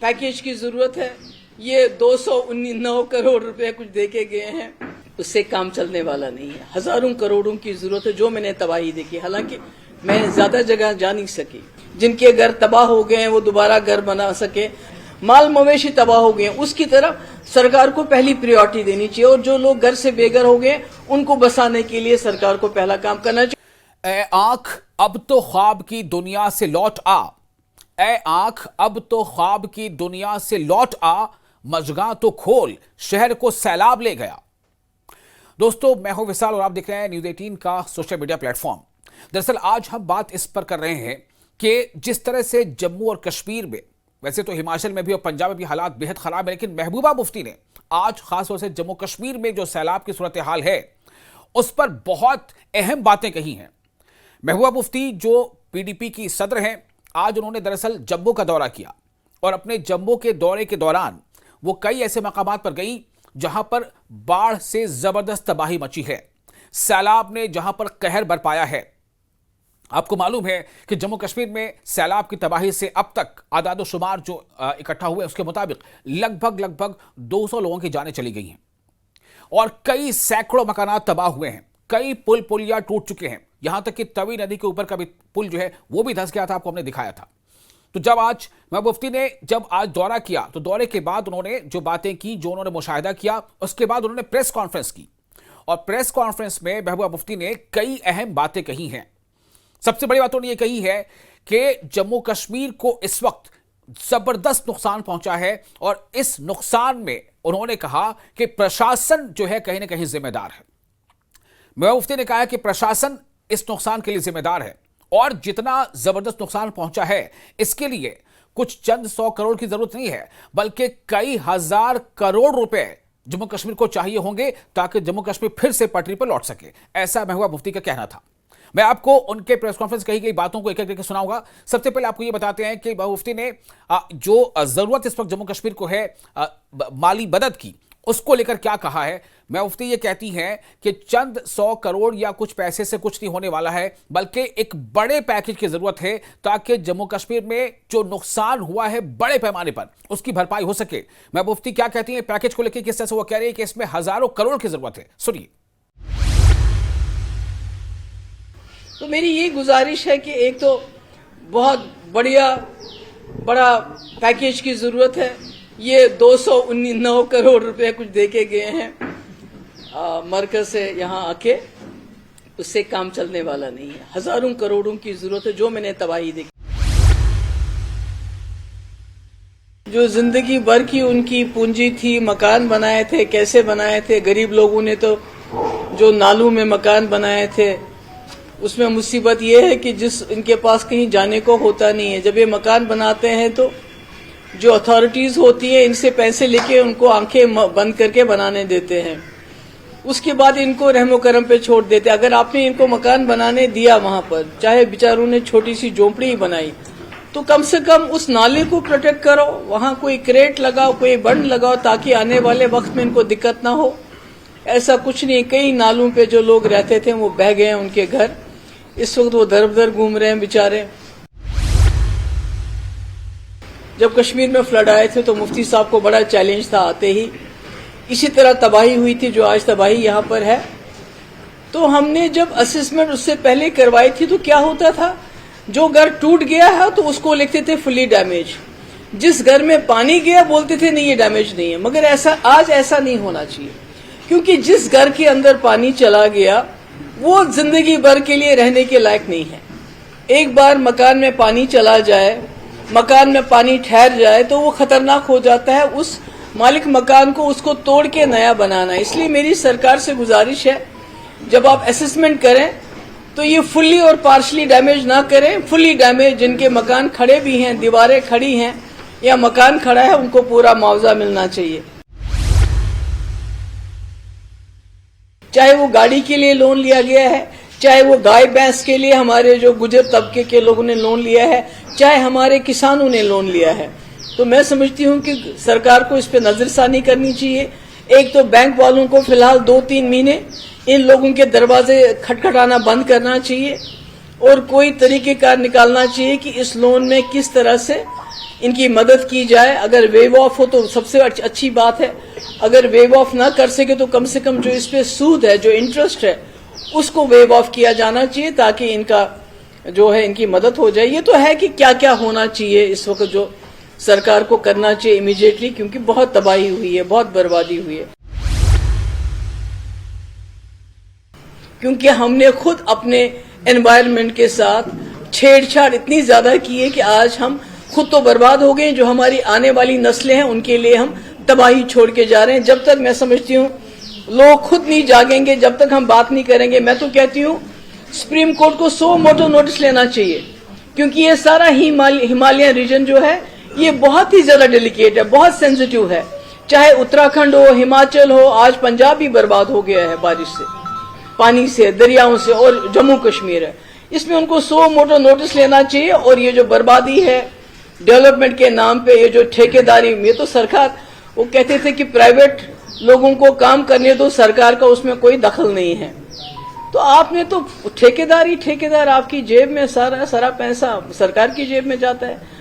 Package की जरूरत है। ये 209 करोड़ रुपए कुछ देके गए हैं, उससे काम चलने वाला नहीं है। हजारों करोड़ों की जरूरत है। जो मैंने तबाही देखी, हालांकि मैं ज्यादा जगह जा नहीं सकी, जिनके घर तबाह हो गए हैं वो दोबारा घर बना सके, माल मवेशी तबाह हो गए, उसकी तरफ सरकार को पहली प्रायोरिटी देनी चाहिए। और जो लोग घर से बेघर हो गए उनको बसाने के लिए सरकार को पहला काम करना चाहिए। ए आंख अब तो ख्वाब की दुनिया से लौट आ, ए आंख अब तो ख्वाब की दुनिया से लौट आ, मजगा तो खोल, शहर को सैलाब ले गया। दोस्तों, मैं हूं विशाल और आप देख रहे हैं न्यूज़ 18 का सोशल मीडिया प्लेटफॉर्म। दरअसल आज हम बात इस पर कर रहे हैं कि जिस तरह से जम्मू और कश्मीर में, वैसे तो हिमाचल में भी और पंजाब में भी हालात बेहद खराब है, लेकिन महबूबा मुफ्ती ने आज खासतौर से जम्मू कश्मीर में जो सैलाब की सूरत हाल है उस पर बहुत अहम बातें कही हैं। महबूबा मुफ्ती जो पीडीपी की सदर हैं, आज उन्होंने दरअसल जम्मू का दौरा किया और अपने जम्मू के दौरे के दौरान वो कई ऐसे मकामात पर गई जहां पर बाढ़ से जबरदस्त तबाही मची है, सैलाब ने जहां पर कहर बरपाया है। आपको मालूम है कि जम्मू कश्मीर में सैलाब की तबाही से अब तक आदाद शुमार जो इकट्ठा हुए उसके मुताबिक लगभग 200 लोगों की जानें चली गई हैं और कई सैकड़ों मकानात तबाह हुए हैं, कई पुल पुलिया टूट चुके हैं, यहां तक कि तवी नदी के ऊपर का भी पुल जो है वो भी धंस गया था, आपको हमने दिखाया था। तो जब आज महबूबा मुफ्ती ने आज दौरा किया तो दौरे के बाद उन्होंने जो बातें की, जो उन्होंने मुशाहिदा किया, उसके बाद उन्होंने प्रेस कॉन्फ्रेंस की और प्रेस कॉन्फ्रेंस में महबूबा मुफ्ती ने कई अहम बातें कही हैं। सबसे बड़ी बात उन्होंने ये कही है कि जम्मू कश्मीर को इस वक्त जबरदस्त नुकसान पहुंचा है और इस नुकसान में उन्होंने कहा कि प्रशासन जो है कहीं ना कहीं जिम्मेदार है। महबूबा मुफ्ती ने कहा कि प्रशासन इस नुकसान के लिए जिम्मेदार है और जितना जबरदस्त नुकसान पहुंचा है इसके लिए कुछ चंद 100 करोड़ की जरूरत नहीं है, बल्कि कई हजार करोड़ रुपए जम्मू कश्मीर को चाहिए होंगे ताकि जम्मू कश्मीर फिर से पटरी पर लौट सके। ऐसा महबूबा मुफ्ती का कहना था। मैं आपको उनके प्रेस कॉन्फ्रेंस कही गई बातों को एक एक करके सुनाऊंगा। सबसे पहले आपको यह बताते हैं कि महबूबा मुफ्ती ने जो जरूरत इस वक्त जम्मू कश्मीर को है माली मदद की, उसको लेकर क्या कहा है। महबूबा मुफ्ती ये कहती हैं कि चंद 100 करोड़ या कुछ पैसे से कुछ नहीं होने वाला है, बल्कि एक बड़े पैकेज की जरूरत है ताकि जम्मू कश्मीर में जो नुकसान हुआ है बड़े पैमाने पर उसकी भरपाई हो सके। महबूबा मुफ्ती क्या कहती हैं पैकेज को लेकर, किस तरह से वो कह रही है कि इसमें हजारों करोड़ की जरूरत है, सुनिए। तो मेरी ये गुजारिश है कि एक तो बहुत बड़ा पैकेज की जरूरत है। ये 209 करोड़ रुपए कुछ देके गए हैं मरकज से यहाँ आके, उससे काम चलने वाला नहीं है। हजारों करोड़ों की जरूरत है। जो मैंने तबाही देखी, जो जिंदगी भर की उनकी पूंजी थी, मकान बनाए थे, कैसे बनाए थे, गरीब लोगों ने तो जो नालों में मकान बनाए थे, उसमें मुसीबत ये है कि जिस इनके पास कहीं जाने को होता नहीं है, जब ये मकान बनाते हैं तो जो अथॉरिटीज होती है इनसे पैसे लेके उनको आंखें बंद करके बनाने देते हैं, उसके बाद इनको रहमो करम पे छोड़ देते हैं। अगर आपने इनको मकान बनाने दिया वहां पर, चाहे बेचारों ने छोटी सी झोंपड़ी ही बनाई, तो कम से कम उस नाले को प्रोटेक्ट करो, वहां कोई क्रेट लगाओ, कोई बंड लगाओ ताकि आने वाले वक्त में इनको दिक्कत ना हो। ऐसा कुछ नहीं। कई नालों पे जो लोग रहते थे वो बह गए हैं उनके घर, इस वक्त वो दर बदर घूम रहे हैं बेचारे। जब कश्मीर में फ्लड आए थे तो मुफ्ती साहब को बड़ा चैलेंज था आते ही, इसी तरह तबाही हुई थी जो आज तबाही यहाँ पर है। तो हमने जब असेसमेंट उससे पहले करवाई थी तो क्या होता था, जो घर टूट गया है तो उसको लिखते थे फुली डैमेज, जिस घर में पानी गया बोलते थे नहीं ये डैमेज नहीं है। मगर आज ऐसा नहीं होना चाहिए, क्योंकि जिस घर के अंदर पानी चला गया वो जिंदगी भर के लिए रहने के लायक नहीं है। एक बार मकान में पानी चला जाए, मकान में पानी ठहर जाए तो वो खतरनाक हो जाता है। उस मालिक मकान को उसको तोड़ के नया बनाना। इसलिए मेरी सरकार से गुजारिश है, जब आप असेसमेंट करें तो ये फुल्ली और पार्शली डैमेज ना करें। फुल्ली डैमेज जिनके मकान खड़े भी हैं, दीवारें खड़ी हैं या मकान खड़ा है, उनको पूरा मुआवजा मिलना चाहिए। चाहे वो गाड़ी के लिए लोन लिया गया है, चाहे वो गाय भैंस के लिए हमारे जो गुजर तबके के लोगों ने लोन लिया है, चाहे हमारे किसानों ने लोन लिया है, तो मैं समझती हूं कि सरकार को इस पे नजरसानी करनी चाहिए। एक तो बैंक वालों को फिलहाल 2-3 महीने इन लोगों के दरवाजे खटखटाना बंद करना चाहिए और कोई तरीकेकार निकालना चाहिए कि इस लोन में किस तरह से इनकी मदद की जाए। अगर वेव ऑफ हो तो सबसे अच्छी बात है, अगर वेव ऑफ ना कर सके तो कम से कम जो इस पे सूद है, जो इंटरेस्ट है, उसको वेव ऑफ किया जाना चाहिए ताकि इनका जो है इनकी मदद हो जाए। ये तो है कि क्या क्या होना चाहिए इस वक्त जो सरकार को करना चाहिए इमीडिएटली, क्योंकि बहुत तबाही हुई है, बहुत बर्बादी हुई है। क्योंकि हमने खुद अपने एनवायरनमेंट के साथ छेड़छाड़ इतनी ज्यादा की है कि आज हम खुद तो बर्बाद हो गए, जो हमारी आने वाली नस्लें हैं उनके लिए हम तबाही छोड़ के जा रहे हैं। जब तक मैं समझती हूँ लोग खुद नहीं जागेंगे, जब तक हम बात नहीं करेंगे, मैं तो कहती हूँ सुप्रीम कोर्ट को 100 मोटो नोटिस लेना चाहिए, क्योंकि ये सारा हिमालयन रीजन जो है ये बहुत ही ज्यादा डेलिकेट है, बहुत सेंसिटिव है। चाहे उत्तराखंड हो, हिमाचल हो, आज पंजाब भी बर्बाद हो गया है बारिश से, पानी से, दरियाओं से, और जम्मू कश्मीर है। इसमें उनको 100 मोटो नोटिस लेना चाहिए। और ये जो बर्बादी है डेवलपमेंट के नाम पे, ये जो ठेकेदारी, ये तो सरकार, वो कहते थे कि प्राइवेट लोगों को काम करने दो, सरकार का उसमें कोई दखल नहीं है। तो आपने तो ठेकेदार, आपकी जेब में सारा पैसा सरकार की जेब में जाता है।